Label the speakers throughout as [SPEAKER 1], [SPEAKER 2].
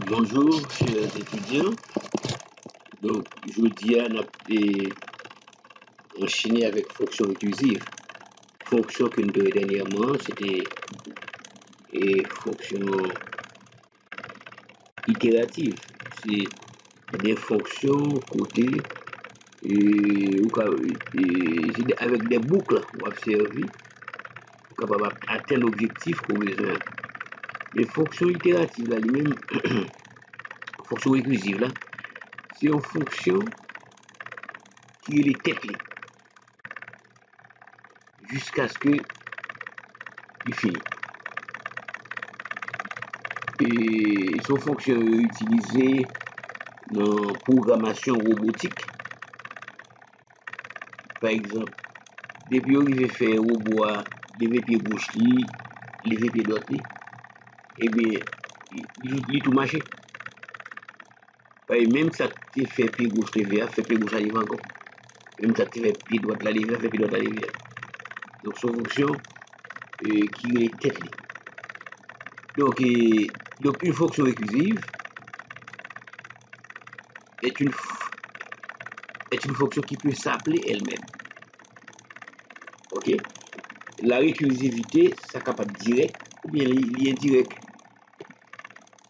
[SPEAKER 1] Bonjour, chers étudiants. Donc, je dis à enchaîner avec fonction récursive. Fonction que nous avons dernièrement, c'était fonction itérative. C'est des fonctions côté avec des boucles pour observer, capable d'atteindre l'objectif qu'on besoin. Les fonctions itératives, là, les mêmes fonctions récursives, là, c'est une fonction qui est les têtes jusqu'à ce que il finisse. Et sont fonctions utilisées dans la programmation robotique. Par exemple, depuis on veut faire un robot lever pied gauche, lever pied droite, et bien, il tout marché. Même ça tu fait pied gauche lever, fait pied gauche arriver encore. Même ça tu fait pied droite la lever, fait pied droite la lever. Donc, c'est une fonction qui est tête. Donc, une fonction récursive est une fonction qui peut s'appeler elle-même. Ok? La récursivité, ça capable direct ou bien indirect.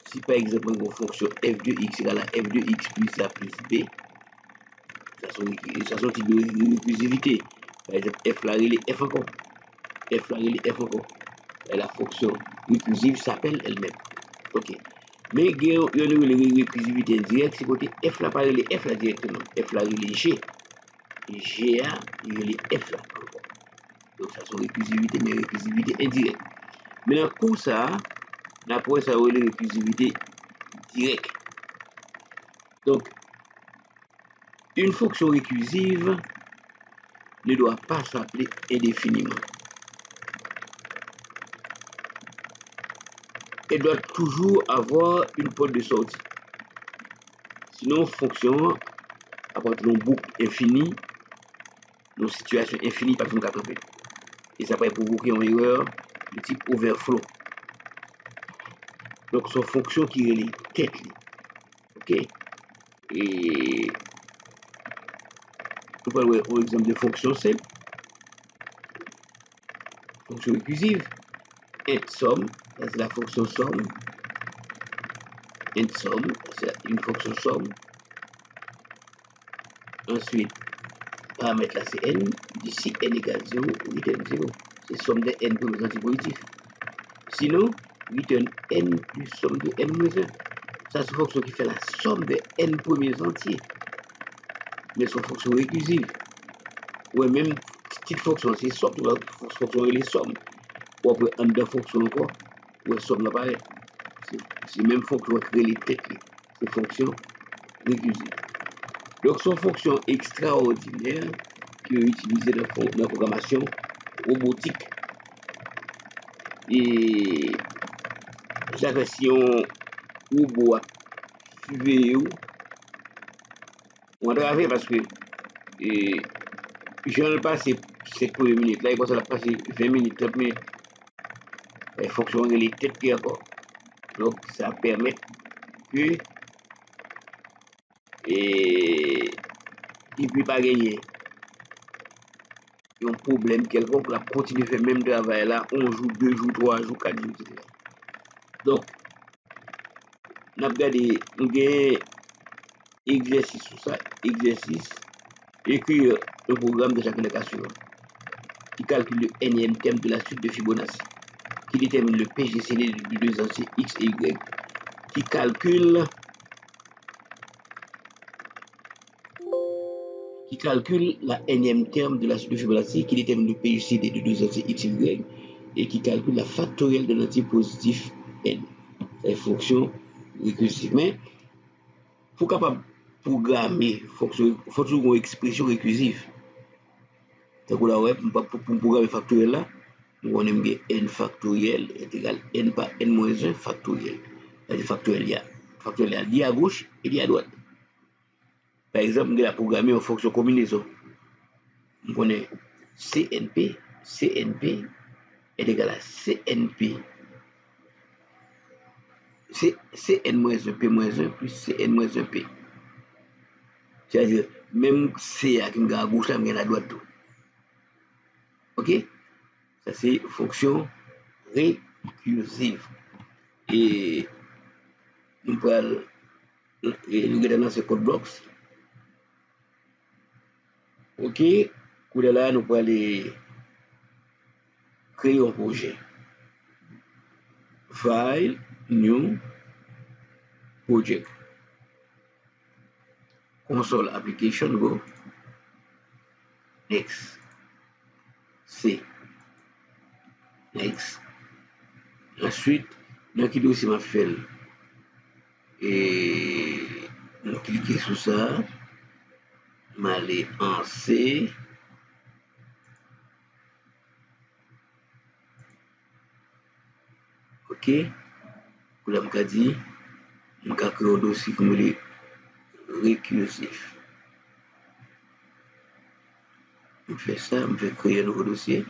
[SPEAKER 1] Si par exemple, une fonction f de x égale à f de x plus a plus b, ça sont type de récursivité. Par exemple, f la relais f encore. F la relais f encore. Et la fonction récursive s'appelle elle-même. Ok. Mais il y a une récursivité indirecte, c'est côté f la pas relais f là directement. F la relais g. G a relais f là encore. Donc ça sont récursivité, mais récursivité indirecte. Maintenant, pour ça, après ça relais récursivité directe. Donc, une fonction récursive ne doit pas s'appeler indéfiniment. Elle doit toujours avoir une porte de sortie. Sinon, fonction à partir d'une boucle infinie, d'une situation infinie, par exemple, et ça peut provoquer une erreur de type overflow. Donc, c'est une fonction qui est les têtes. Ok? Et on va voir un exemple de fonction simple. Fonction récursive. Int somme, c'est la fonction somme. Int somme, c'est une fonction somme. Ensuite, paramètre là c'est n. D'ici n égale 0, return 0. C'est somme de n pour les antipositifs. Sinon, return n plus somme de n moins 1. Ça, c'est une fonction qui fait la somme de n premiers entiers. Mais c'est une fonction récursive. Ou même petite fonction, c'est somme. La fonction les sommes. Ou après, en deux fonctions encore, ou somme là pareil. C'est même fonction qui les têtes. C'est fonction récursive. Donc, c'est une fonction extraordinaire qui est utilisée dans la programmation robotique. Et chaque si on robot suivre on va parce que je ne passe 7 premières minutes là, il va passer 20 minutes, 30 minutes. Il fonctionne les têtes encore. Donc, ça permet que et il ne peut pas gagner. Il y a un problème quelconque, la continue de faire le même travail là, 1 jour, 2 jours, 3 jours, 4 jours, etc. Donc, on a regardé, on a exercice sur ça, exercice, écrire le programme de chaque indication qui calcule le nème terme de la suite de Fibonacci, qui détermine le PGCD de deux entiers x et y, qui calcule la nème terme de la suite de Fibonacci, qui détermine le PGCD de deux entiers x et y, et qui calcule la factorielle d'un entier positif n. C'est une fonction récursive. Mais pour capable programmer, il faut toujours une expression récursive. Donc là, pour programmer factoriel là, on aime bien n factoriel est égal à n par n moins 1 factoriel. C'est-à-dire factoriel lié à gauche et lié à droite. Par exemple, on a programmé en fonction combinaison. On connaît CNP est égal à CNP c'est N-1 P-1 plus Cn-1 P. C'est-à-dire, même C à la gauche, là, mais à droite tout. Ok? Ça, c'est fonction récursive. Et nous pouvons regarder dans ce code blocks. Ok? Là, nous pouvons aller créer un projet. File, new, project. Console application, go. Next. C. Next. Ensuite, dans qui dossier m'a fait et on cliquer sur ça, m'aller en C. Ok, pour la m'a dit, m'a créé un dossier comme les récursif. Je fais ça, je vais créer un nouveau dossier.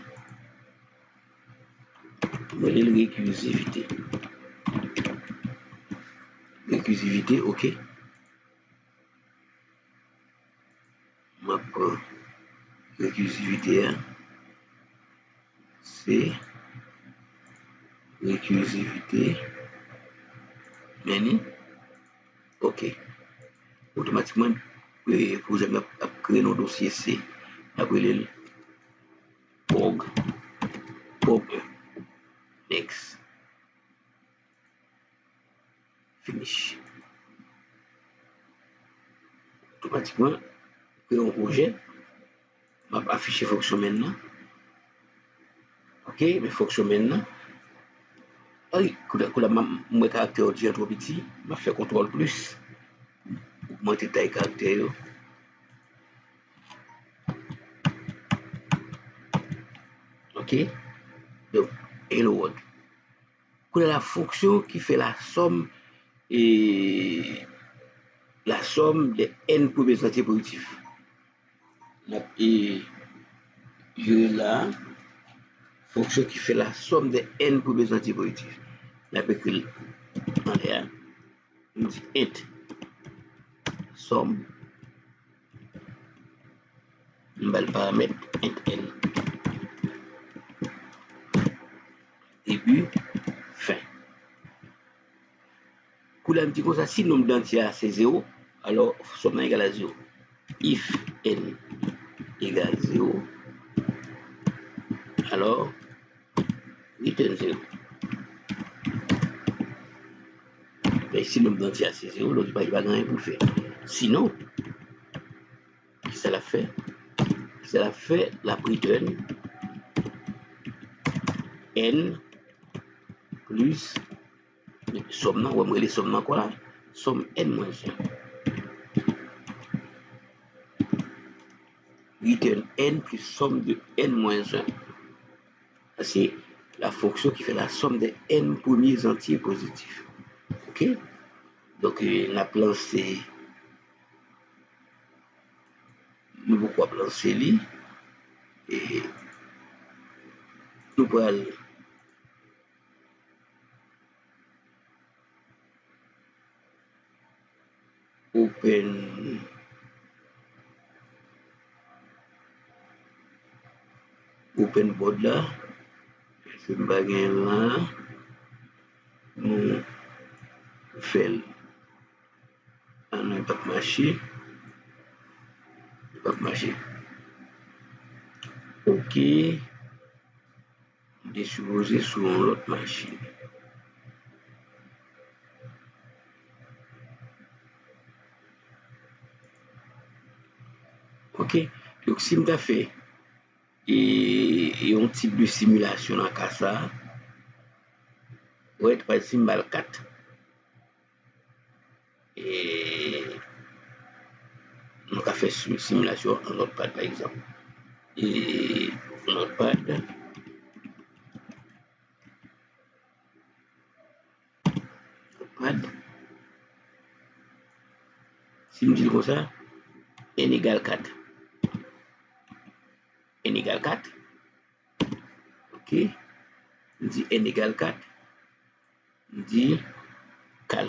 [SPEAKER 1] Je vais aller récursivité. Récursivité, ok. Ma récursivité, c'est récursivité. Many. Ok. Automatiquement, vous avez créé un dossier C. Après le POG. POG. Next. Finish. Automatiquement, créer un projet. Je vais afficher fonction maintenant. Ok, mais fonction maintenant. Oui, quand mon caractère est trop petit, je fais CTRL plus. Augmenter taille caractère. Ok, donc, hello world. Quand la fonction qui fait la somme et la somme des n premiers entiers positifs. Et je là, fonction qui fait la somme des n premiers entiers positifs. On peut écrire en l'air, on dit int somme, on va le paramètre int n. Début, fin. Quand on dit comme ça, si le nombre d'entiers c'est 0, alors somme égale à 0. If n égale 0, alors return 0. Mais si le nombre d'entiers c'est 0, l'autre il va rien pour faire. Sinon, ça l'a fait, la return n plus somme, on va les sommes quoi là? Somme n moins 1. Return n plus somme de n moins 1. C'est la fonction qui fait la somme des n premiers entiers positifs. Ok? Donc, la plan c'est. Nous pourquoi plan c'est lui? Et nous allons open board là. Ce bagage là. Nous faisons un pas marché. Pas marché. Ok. Déposer sur l'autre machine. Ok. Donc, si je fait et un type de simulation dans cas ça, ouais, par exemple, symbole 4. Et on a fait une simulation en Notepad par exemple. Et Notepad, si je dis comme ça, n égale 4. N égale 4. Ok. Je dis n égale 4. Je dis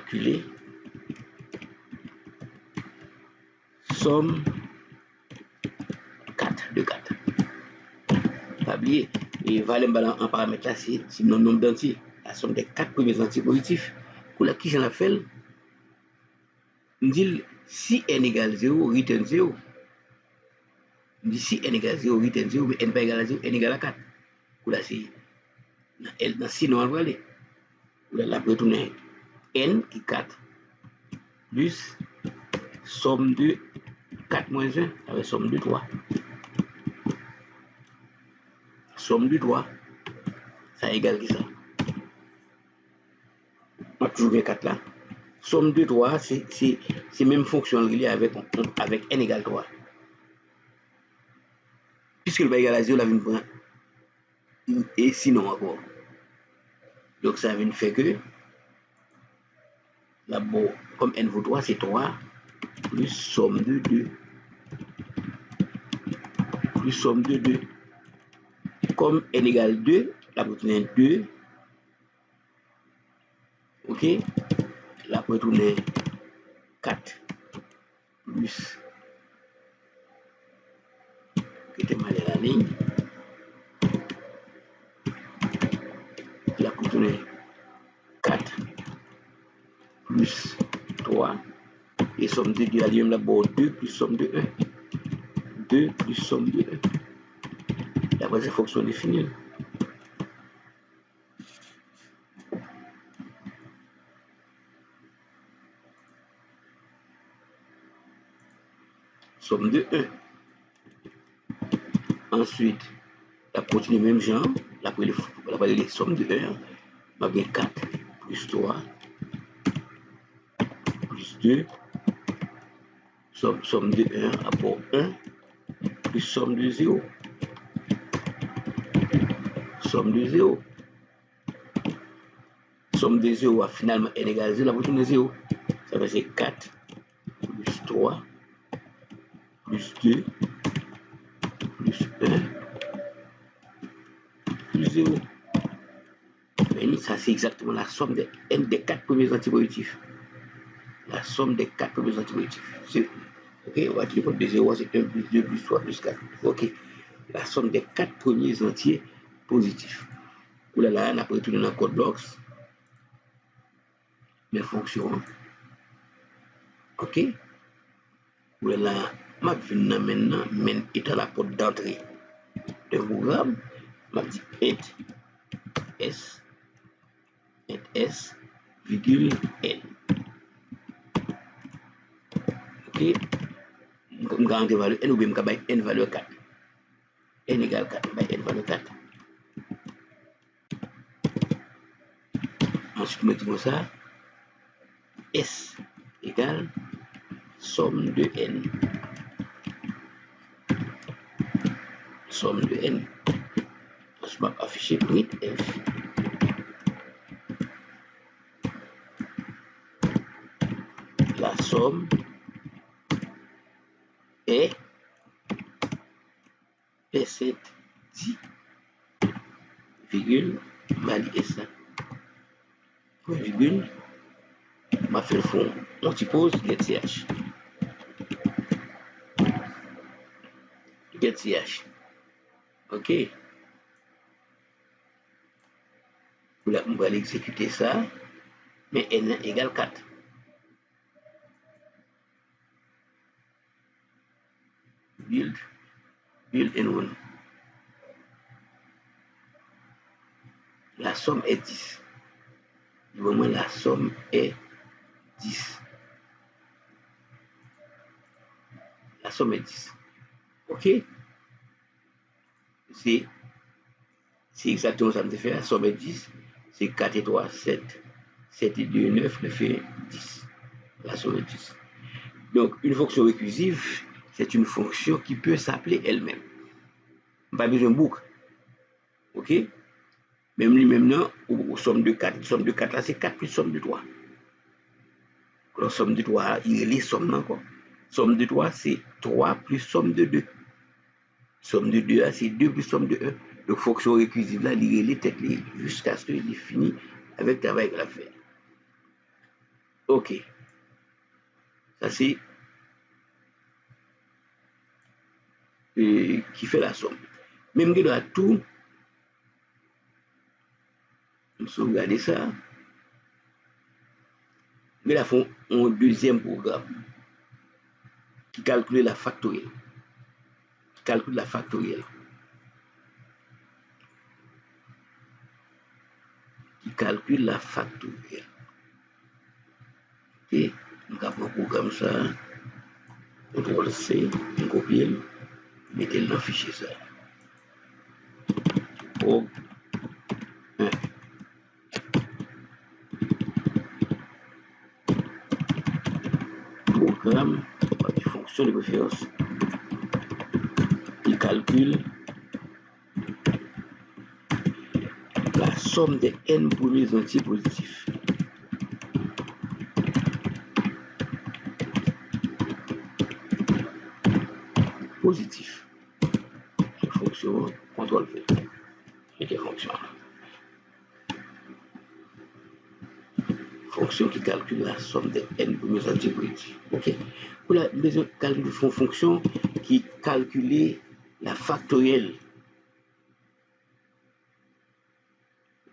[SPEAKER 1] calculer somme 4 de 4. Pas oublier, et valeur en paramètre là, c'est le nombre d'entiers, la somme des 4 premiers entiers positifs. Pour la qui j'en ai fait, on dit si n égale 0, return 0. On dit si n égale 0, return 0, mais n pas égal à 0, n égale à 4. Pour la c'est dans sinon on va aller. Pour la retourner n qui est 4 plus somme de 4 moins 1 avec somme de 3. Somme de 3, ça égale qui ça? On a toujours 4 là. Somme de 3, c'est même fonction reliée avec n égale 3. Puisque le va égal à 0, la vient prendre et sinon encore. Donc ça vient faire que là, bon, comme n vaut 3, c'est 3 plus somme de 2. Plus somme de 2. Comme n égale 2, la retourner 2. Ok? La retourner 4 plus. Qui était mal à la ligne. La retourner 4 plus 3. Et somme de 2 à lui-même là-bas 2 plus somme de 1. 2 plus somme de 1. D'après cette fonction définie. Somme de 1. Ensuite, la continue même genre. La somme de 1. On va 4 plus 3 plus 2. Somme de 1 rapport 1 plus somme de 0. Somme de 0. Somme de 0 à finalement n égale 0, la retourne 0. Ça va être 4 plus 3 plus 2 plus 1 plus 0. Et ça, c'est exactement la somme de n des 4 premiers antipositifs. La somme des 4 premiers antipositifs. Ok, on va dire que de 0, c'est 1 plus 2 plus 3 plus 4. Ok, la somme des 4 premiers entiers positifs. Oulala, on a retourné dans le code blocks. Les fonctions. Ok. Oulala, je vais maintenant, étant la porte d'entrée de programme, je vais dire int s, virgule n. Ok. Je vais garantir valeur n ou bien je vais n valeur 4. N égale 4, by n valeur 4. Ensuite, je dis ça. S égale somme de n. Somme de n. Je vais afficher print f. La somme est P7 10, virgule, valider ça. Point virgule, m'a fait le fond, on suppose get ch. Get ch. Ok. Là, on va l'exécuter ça, mais n égale 4. Build n1. La somme est 10. Du moment la somme est 10. La somme est 10. Ok? C'est exactement ça que je fais. La somme est 10. C'est 4 et 3, 7. 7 et 2, 9, 9 et 10. La somme est 10. Donc, une fonction récursive, c'est une fonction qui peut s'appeler elle-même. Pas besoin de boucle. Ok? Même lui-même, non, ou somme de 4. Somme de 4, là, c'est 4 plus somme de 3. Alors, somme de 3, il y a les sommes encore. Somme de 3, c'est 3 plus somme de 2. Somme de 2, c'est 2 plus somme de 1. Donc, fonction récursive, là, il y a les têtes jusqu'à ce qu'il est fini avec le travail qu'il a fait. Ok. Ça, c'est qui fait la somme. Même que doit tout, nous sauvegarder ça. Mais là, font un deuxième programme qui calcule la factorielle. Qui calcule la factorielle. Qui calcule la factorielle. Et nous avons un programme ça. CTRL C, on copie, mettez le dans le fichier ça. Prog 1. Programme, fonction de préférence, qui calcule la somme des n premiers entiers positifs. Positif. Fonction, CTRL V. Mettez fonction. Fonction qui calcule la somme des n premiers entiers positifs. Ok. Pour la besoin de calculer une fonction qui calcule la factorielle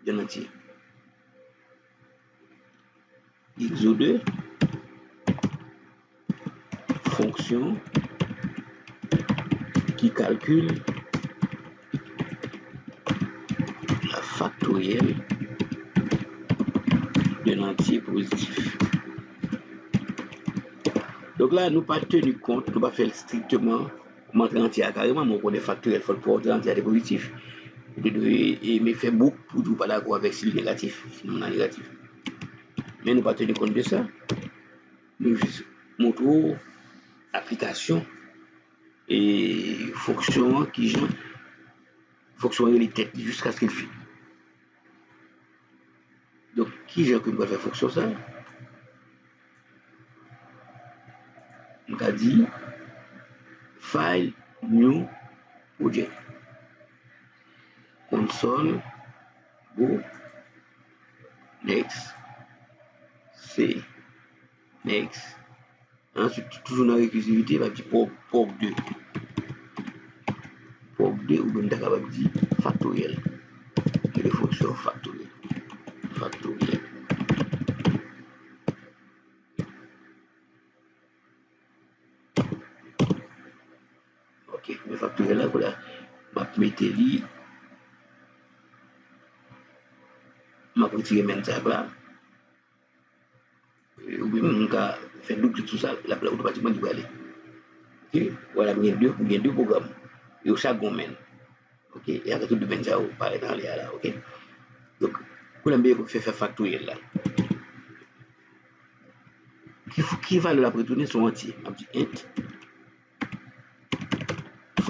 [SPEAKER 1] d'un entier. XO2, fonction qui calcule la factorielle d'un entier positif. Donc là, nous pas tenu compte, nous pas faire strictement comme entrer entier carrément, mais on connaît factoriel, il faut pour entrer entier positif. Mais faire beaucoup pour ne pas d'accord avec si négatif, sinon on a négatif. Mais nous pas tenu compte de ça. Nous juste montrons application et fonction qui joue, fonction les têtes jusqu'à ce qu'il fait. Donc, qui j'ai que nous faire fonction ça? On a dit file new project console go next c next. Ensuite, toujours dans la récursivité, on va dire POC2. POC2 ou bien capable de dire factoriel. Et les fonctions factorielles. Factoriel. Ok, mais factoriel là, voilà. Ma mettre li. Ma retirer même ça là. Ou bien on va faire double clic sur ça, là automatiquement il va aller. Ok, voilà, il y a deux programmes. Et chaque domaine. Ok, et avec tout le domaine ça, pareil dans les là, ok. Donc, pour l'embêter, faire factoriel là. Qui va le retourner son entier. On dit int.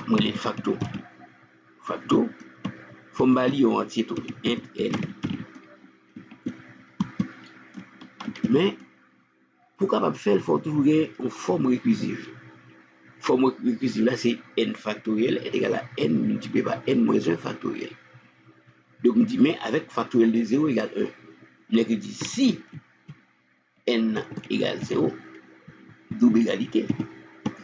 [SPEAKER 1] Moi, les facto. Facto. Faut me balayer en entier tout. Int n. Mais, pour capable faire, il faut toujours une forme récursive. Forme récursive là, c'est n factoriel est égal à n multiplié par n moins 1 factoriel. Donc, on dit, mais avec factoriel de 0 égale 1. Il dit si n égale 0, double égalité.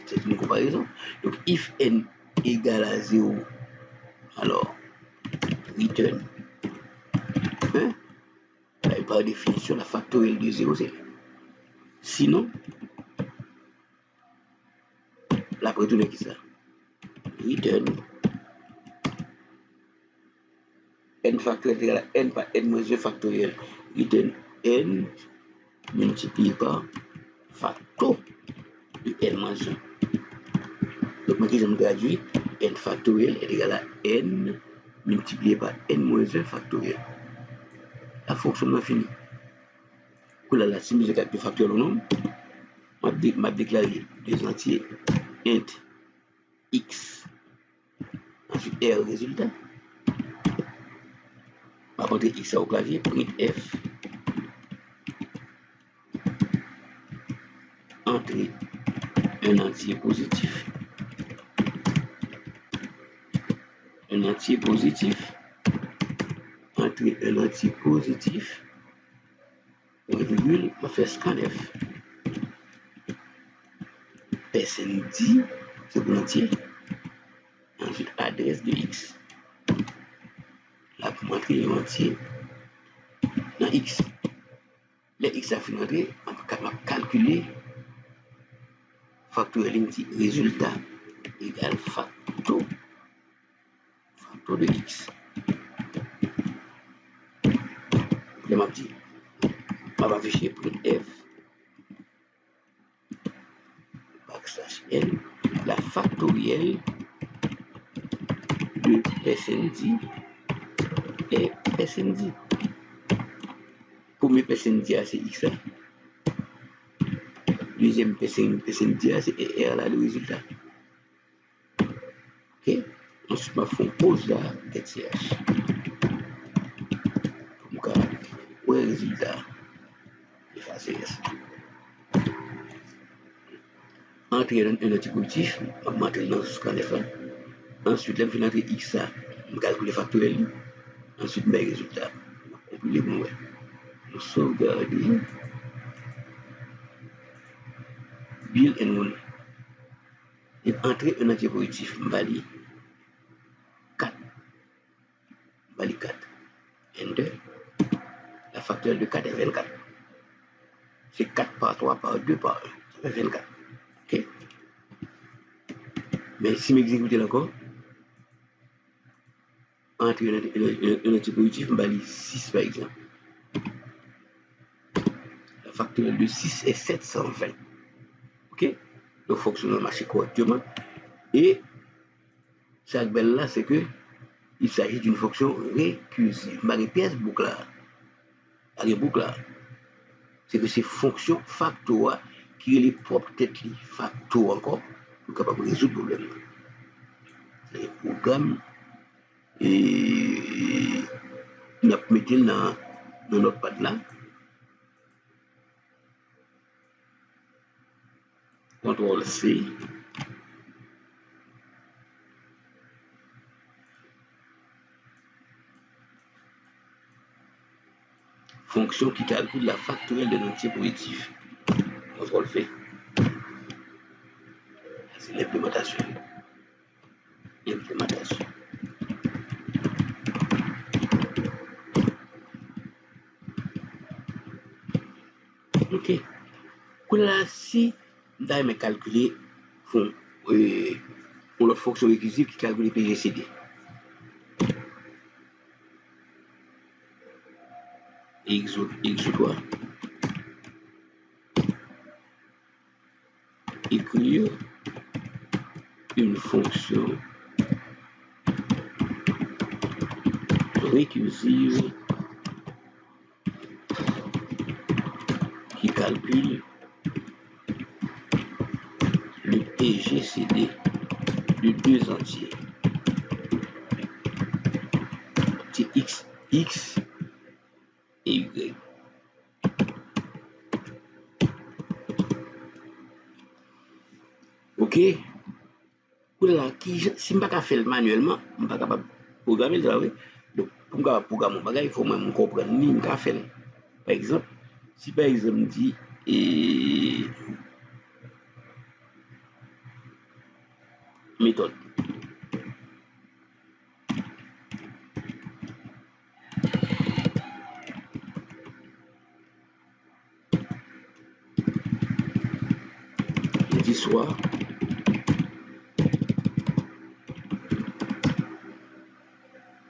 [SPEAKER 1] C'est une comparaison. Donc, if n égale à 0, alors, return 1. Et par définition, la factorielle de 0, c'est 1. Sinon, la retourne qui ça? Return n factoriel égale à n par n moins 1 factoriel. Return n multiplié par facto de n moins 1. Donc, maintenant, je me traduis, n factoriel est égal à n multiplié par n moins 1 factoriel. La fonction m'a fini. Pour la simple de calcul factoriel au nombre, m'a déclaré des entiers int x. Ensuite, R résultat. On va rentrer x au clavier, print f. Entrer un entier positif. Un entier positif. Entrer un entier positif. calcul, on fait scanf. Personne dit, c'est pour entier. Ensuite, adresse de X. Là, pour montrer entier dans X. Les X a fait rentrer, on va calculer factoriel résultat égale facto de X. Je m'a dit, on va afficher print F backslash N, la factorielle de PSND et PSND. Premier PSND, c'est X. Deuxième PSND, c'est R là, le résultat. Ok? Ensuite, je fais une pause là, ETH. Pour le résultat, effacer ça. Entrer dans un antipositif, je vais entrer dans ce qu'on a fait. Ensuite, je vais entrer X, je vais calculer factoriel. Ensuite, mes résultats. Compiler bon, ouais. Je sauvegarder. Build and run. Et entrer un antipositif, je vais 4. Je vais 4. Enter. La factorielle de 4 est 24. C'est 4 par 3 par 2 par 1. Ça fait 24. Ok? Mais si m'exécuter encore, entrer un antipositif, je vais 6 par exemple. La factorielle de 6 est 720. Ok? Le fonctionnement marche correctement. Et ça belle là, c'est que il s'agit d'une fonction récursive. Ma pièce boucle là. La boucle là. C'est que c'est fonction facto qui est les propres têtes facto encore pour capable de résoudre le problème. C'est un programme et nous mettons dans notre pad là. CTRL C. Fonction qui calcule la factorielle de entier positif. CTRL V. C'est l'implémentation. Implémentation. Ok. Là, si d'ailleurs me calculer font l'autre fonction récursive qui calcule PGCD. X ou 3. Écrire une fonction récursive qui calcule le PGCD de deux entiers. C'est X et Y. Ok? Pour là, si je ne suis pas faire manuellement, je ne suis pas capable de programmer ça. Donc, pour programmer mon bagage, il faut même comprendre ni je faire. Par exemple, si par exemple, je dis méthode. Je dis soit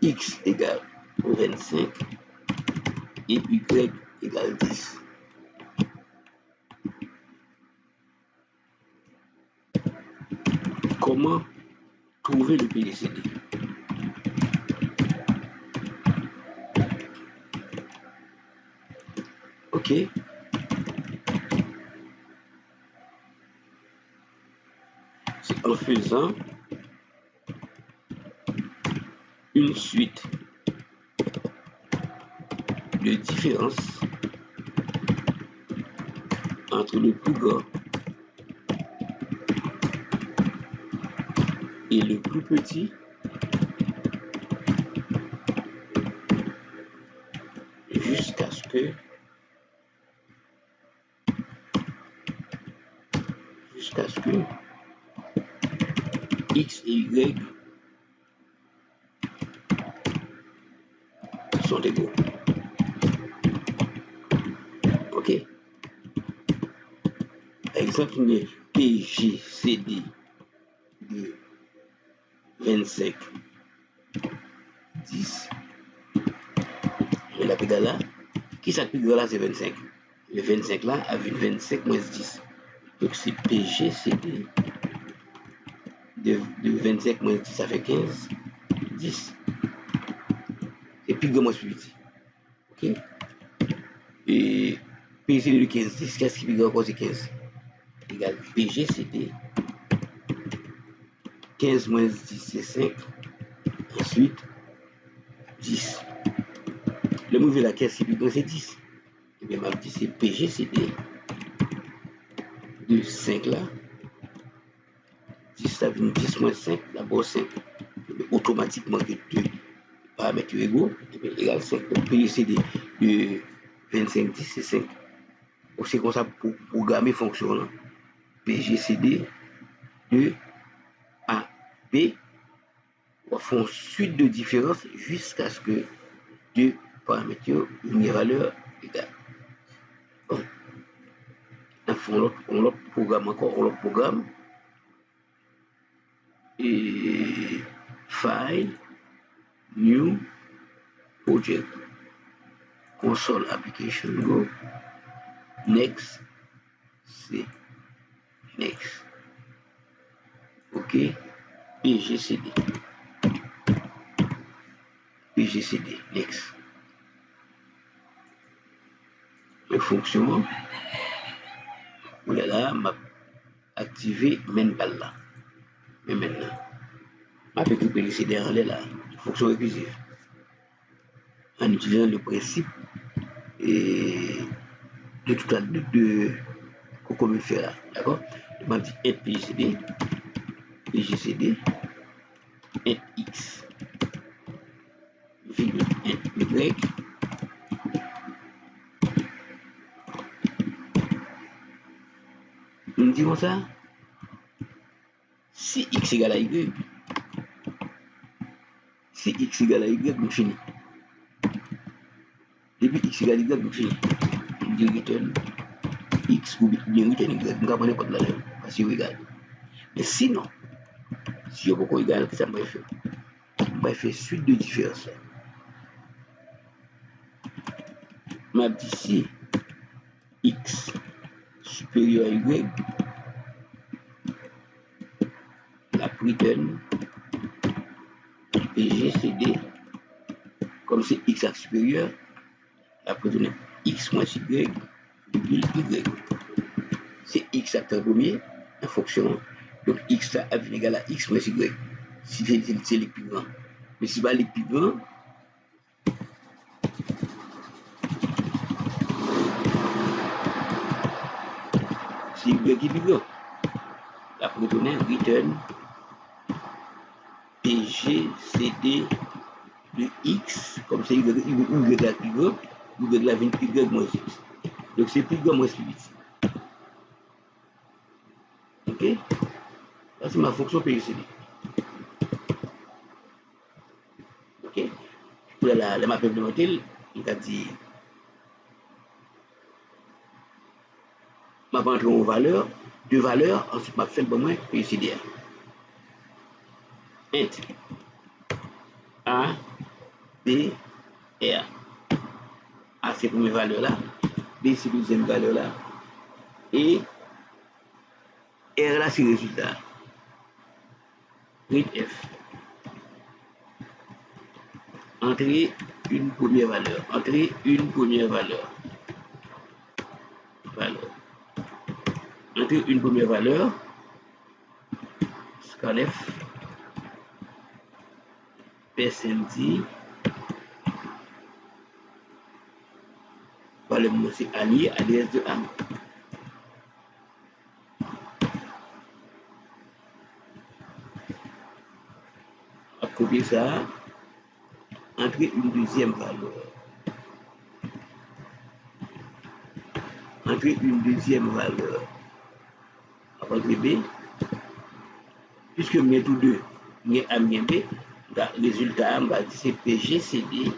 [SPEAKER 1] X égale 25 et Y égale 10. Comment trouver le PGCD? Ok. C'est en faisant une suite de différences entre le plus grand et le plus petit jusqu'à ce que jusqu'à ce que X et Y sont égaux. Ok. Par exemple, on est PGCD de 25, 10. Et la pédale là, qui s'applique là, c'est 25. Le 25 là, avec 25 moins 10. Donc c'est PGCD de 25 moins 10, ça fait 15, 10. C'est plus grand moins plus petit. Ok. Et PGCD de 15, 10, qu'est-ce qui est plus grand encore, c'est 15. Égal PGCD 15 moins 10, c'est 5. Ensuite, 10. Le mauvais la caisse qui est plus grand, c'est 10. Et bien, ma petite, c'est PGCD de 5 là. 10, ça veut 10 moins 5, d'abord 5. Automatiquement, que 2 paramètres égaux, égal 5. Donc, PGCD de 25, 10, c'est 5. Donc, c'est comme ça pour programmer fonction là. PGCD de A, B, on fait une suite de différences jusqu'à ce que 2 paramètres une valeur égale. Bon. On l'autre programme encore, on l'autre programme. Et File, New, Project, Console Application, Go, Next, C, Next. OK, PGCD, PGCD, Next. Les fonctions, on est là, m'a activé main balle là. Mais maintenant, m'a fait que PGCD en là, fonction récursive. En utilisant le principe et de tout à de qu'on fait là, d'accord? Je m'a dit PGCD, PGCD, X, virgule Y, nous disons ça, si X égale à Y, si X égale à Y, nous finissons. Depuis X égale à Y, nous finissons. On dit return X ou bien return Y, nous avons n'importe la lèvre, parce que égal. Mais sinon, si on peut égal, qu'est-ce que ça va faire? On va faire suite de différences. On dit si X supérieur à Y, la return PGCD, comme c'est X à supérieur, la return X moins Y, virgule Y. C'est X à premier, en fonction. Donc X là est égal à X moins Y. Si c'est les plus grands. Mais si pas les plus grands, c'est Y qui est plus grand. La retourner return PGCD de X, comme c'est Y là plus grand, Y là vient Y moins X. Donc c'est plus grand moins plus petit. Ok? Ça c'est ma fonction PGCD. Ok? Pour la map implémentée, il a dit m'a rentré en valeur, deux valeurs, ensuite m'a fait le bon PGCD. Int A, B, R. A c'est la première valeur là, B c'est la deuxième valeur là, et R là c'est le résultat. Printf. Entrer une première valeur. Entrer une première valeur. Entrer une première valeur. Scanf. PSNT. Par le mot c'est allié à l'adresse de A. On va copier ça. Entrer une deuxième valeur. Entrer une deuxième valeur. entre B. Puisque nous avons tous deux, nous avons A, nous avons B, le résultat, on va dire c'est PGCD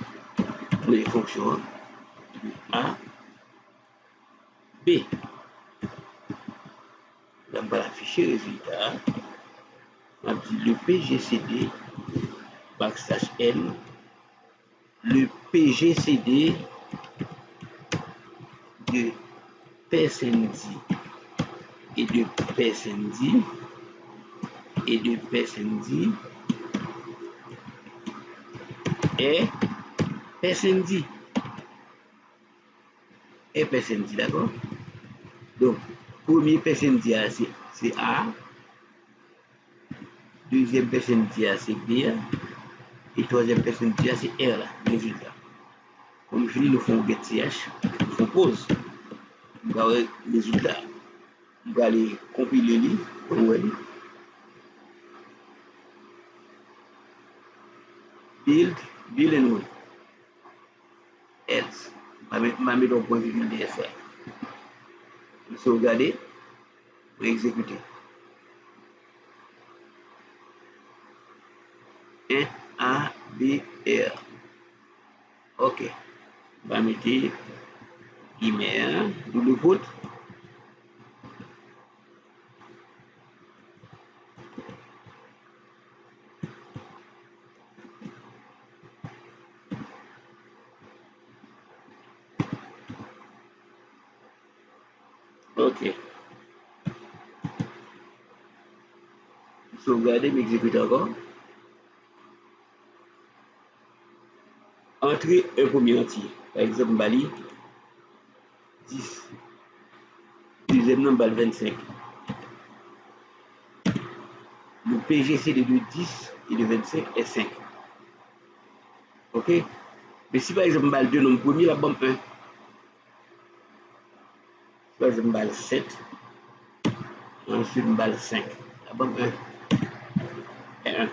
[SPEAKER 1] pour les fonctions A, B. On va l'afficher résultat. On va dire le PGCD backslash N, le PGCD de PSND et de PSND et de PSND et PSND et PSND, d'accord? Donc, premier PSND c'est A, deuxième PSND c'est B et troisième PSND c'est R, là, résultat. Comme je dis, nous faisons get ch, nous faisons pause. Nous allons le résultat. Nous allons aller compiler le livre. Build and run. Else. Je vais mettre un point virgule DSR. Nous sauvegarder pour exécuter. 1 A B R. OK. Je vais mettre email, double quote. OK. Sauvegarder, m'exécuter encore. Entrer un premier entier. Par exemple, Bali 10. Deuxième nombre, 25. Le PGC de 10 et de 25 est 5. OK? Mais si par exemple, balle 2 nombres premier, la bombe 1. Par exemple, balle 7. Ensuite, balle 5. La bombe 1 et 1.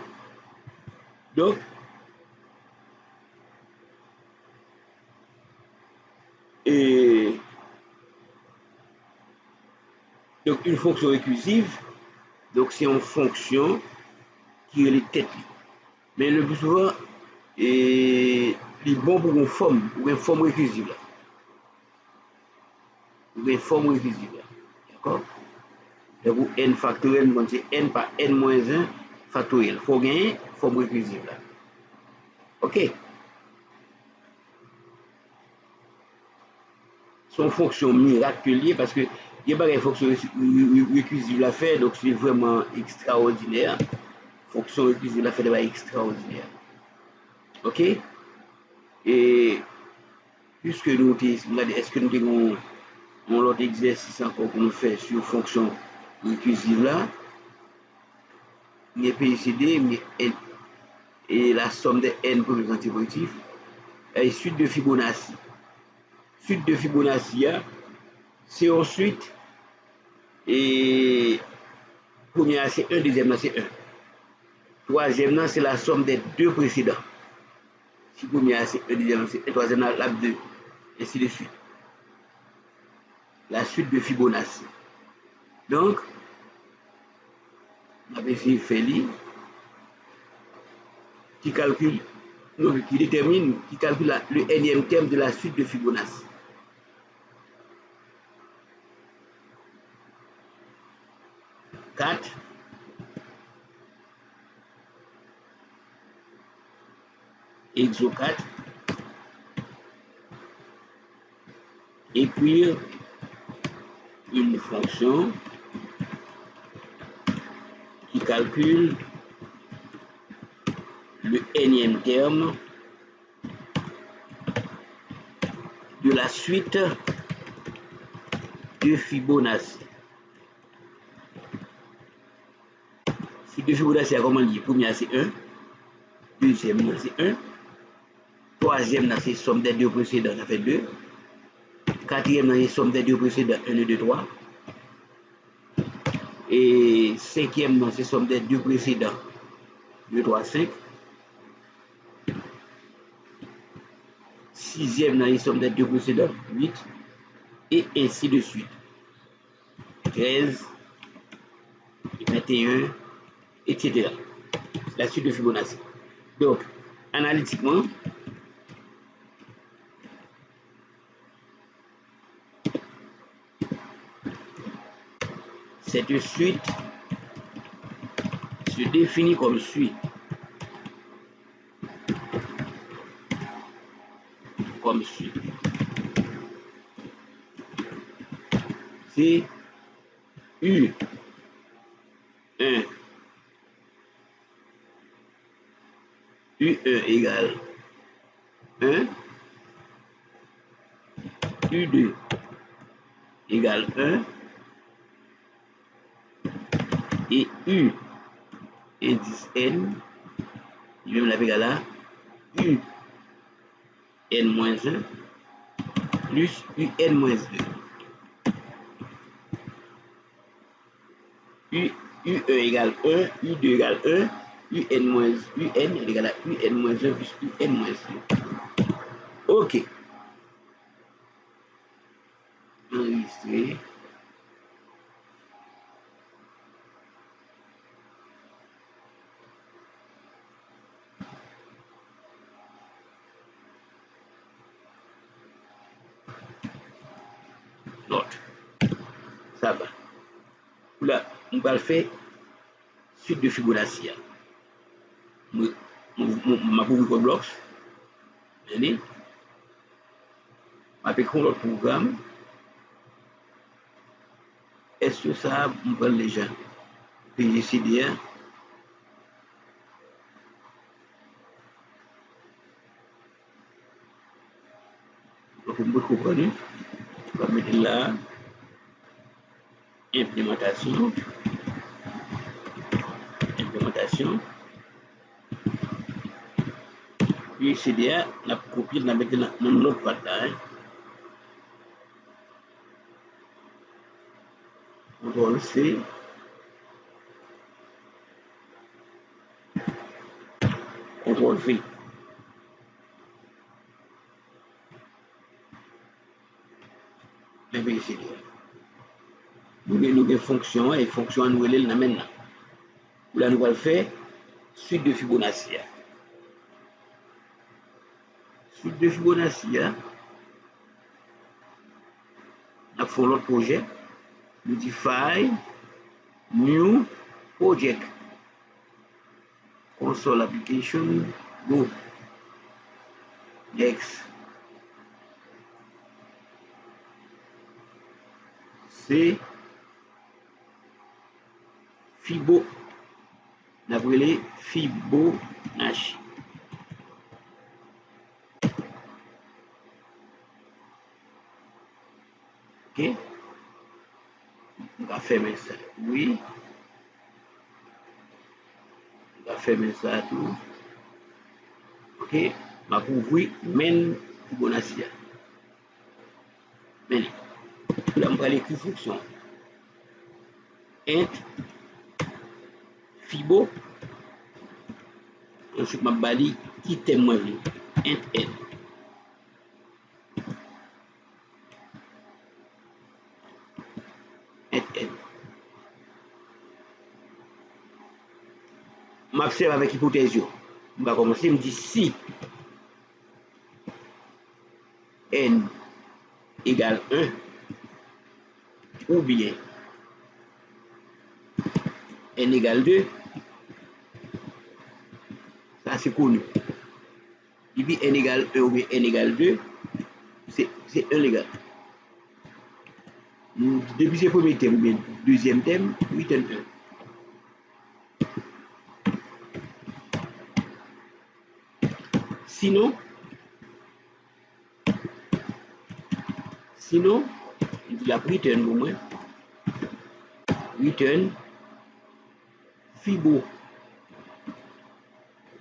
[SPEAKER 1] Donc, une fonction récursive, donc c'est une fonction qui est les têtes. Mais le plus souvent, il est bon pour une forme récursive. Pour une forme récursive. D'accord? Donc, n factoriel, c'est n par n moins 1 factoriel. Il faut gagner forme récursive. OK? Son fonction miraculeuse parce que il n'y a pas de fonction récursive à faire, donc c'est vraiment extraordinaire. Fonction récursive à faire, c'est extraordinaire. OK? Et puisque nous avons, est-ce que nous avons un autre exercice encore qu'on fait sur fonction récursive là, mais PCD, mais n, et la somme de n pour les antipositifs, et suite de Fibonacci. Suite de Fibonacci, c'est ensuite, et première c'est 1, deuxième c'est 1. Troisième c'est la somme des deux précédents. Si première c'est 1, deuxième c'est 1, troisième la 2, et ainsi de suite. La suite de Fibonacci. Donc, on va essayer de faire qui calcule, non, qui détermine, qui calcule le nème terme de la suite de Fibonacci. Exo 4, écrire une fonction qui calcule le nème terme de la suite de Fibonacci. Suite de Fibonacci, comment dire? Première c'est 1, deuxième c'est 1, troisième c'est somme des deux précédents, ça fait 2, quatrième c'est somme des deux précédents, 1, 2, 3, et cinquième c'est somme des deux précédents, 2, 3, 5, sixième c'est somme des deux précédents, 8, et ainsi de suite. 13, 21, etc. C'est la suite de Fibonacci. Donc, analytiquement, cette suite se définit comme suit. Comme suit. C'est U1 U1 égale 1, U2 égale 1, et U indice N, même la égale à U N-1 plus UN-2. U1 égale 1, U2 égale 1, UN est égal à UN-1 plus UN-2. Ok. Enregistrer. Note. Ça va. Là, on va le faire suite de Fibonacci. Ma pour blocs. Allez. Avec l'autre programme. Est-ce que ça me prend les gens? PGCDA. Donc, on peut comprendre. On va mettre là. Implémentation. Puis CDA, on a copié, on a mis dans notre page. CTRL C. CTRL V. Mais CDA. Nous avons des fonctions et fonctions nous les maintenant. Là, nous allons faire suite de Fibonacci. Suite de Fibonacci, on a fait l'autre projet. Modify New Project. Console Application. Go. Next. C'est Fibo. On a appelé Fibonacci. Ok. On va fermer ça. Oui. On va fermer ça tout. Ok. On va ouvrir même Fibonacci. Mais là, on va l'écrire fonction. Int Fibo. Ensuite, je vais dire qui témoigne. Int N. Int N. Je m'observe avec l'hypothèse. On va commencer. Je me dis si N égale 1 ou bien N égale 2, ça c'est connu. Et puis N égale 1 ou bien N égale 2, c'est 1 les gars. Depuis ce premier thème ou bien deuxième thème, 8 N 1. Sinon, il y a return au moins. Return Fibo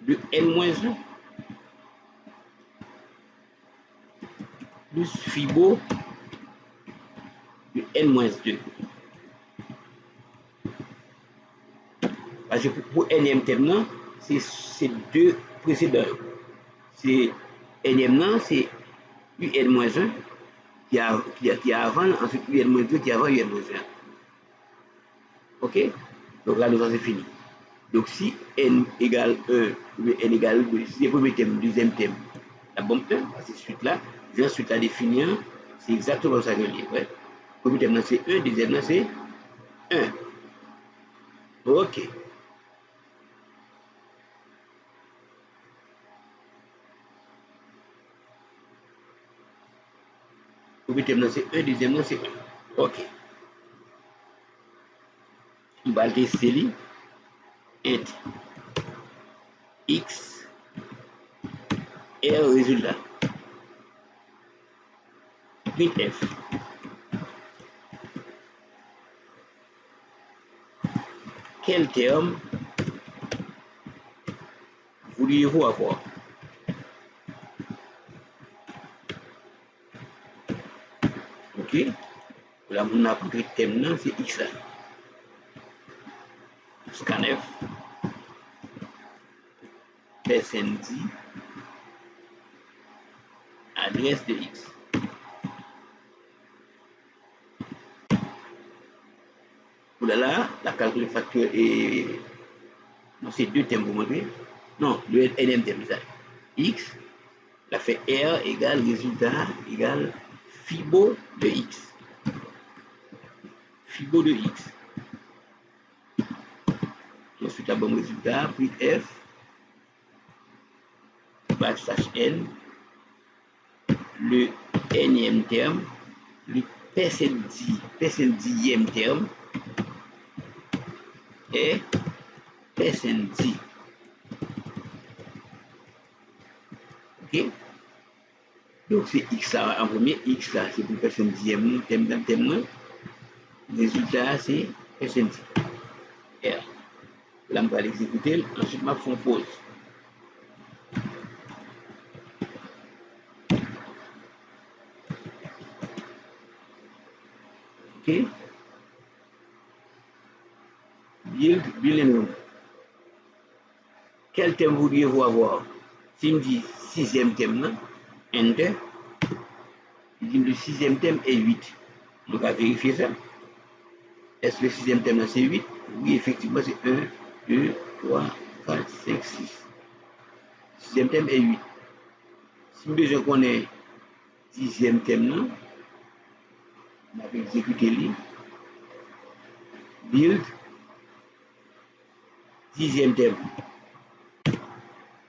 [SPEAKER 1] de N-1 plus Fibo de N-2. Parce que pour N thème, c'est deux précédents. C'est N c'est UN-1 qui est avant, ensuite UN-2 qui est avant UN-1. Ok? Donc là, nous, ça c'est fini. Donc si n égale 1, ou bien n égale 2, si c'est le premier thème, deuxième thème, la bombe 1, c'est suite là, j'ai ensuite à définir, c'est exactement ça que je dis. Ouais. Le premier thème, c'est 1, deuxième, c'est 1. Ok. Le premier thème, c'est 1, deuxième, c'est 1. Ok. On va le tester, int x, R résultat. Printf. Quel terme vouliez-vous avoir? Ok. Là, on a pris le thème, c'est x là. Scanf, SND, adresse de x. Là, la calcul facteur est. Non, c'est deux thèmes pour montrer. Non, le nm thème, ça. X, la fait R égale résultat égale Fibo de x. Fibo de x. Ensuite, la bonne résultat, puis F, backslash n, le nème terme, le percendième terme et percendi. Ok? Donc c'est x là en premier, x là c'est pour percendième thème dans thème. Résultat c'est percendi. R. Là, on va l'exécuter, ensuite je fais pause. Ok? Build and run. Quel thème voudriez-vous avoir? S'il me dit sixième thème, enter, il dit le sixième thème est 8. Donc, on va vérifier ça. Est-ce que le sixième thème c'est 8? Oui, effectivement, c'est 1, 2, 3, 4, 5, 6. Sixième thème est 8. Si je connais dixième thème, on va exécuter lui. Build, dixième thème.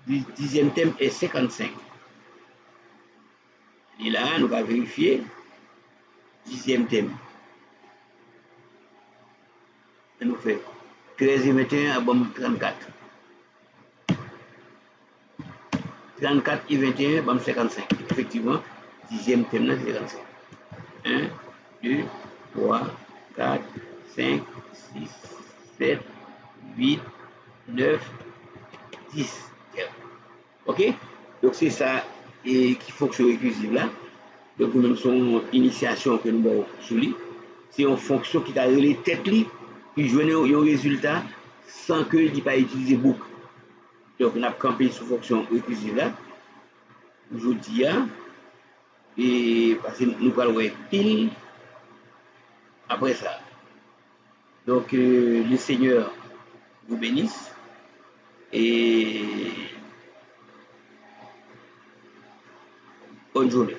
[SPEAKER 1] Dixième thème est 55. Et là, on va vérifier dixième thème. Et nous fait 13 et 21 à bon 34. 34 et 21, bon 55. Effectivement, dixième thème, là, c'est 55. 1, 2, 3, 4, 5, 6, 7, 8, 9, 10. Ok? Donc c'est ça et qui fonctionne récursive là. Donc nous son initiation que nous avons souligné. C'est une fonction qui a les têtes li, puis joindre un résultat sans que il pas utiliser boucle. Donc on a campé sur fonction récursive là. Aujourd'hui, et parce que nous parlons pile après ça. Donc le Seigneur vous bénisse et bonne journée.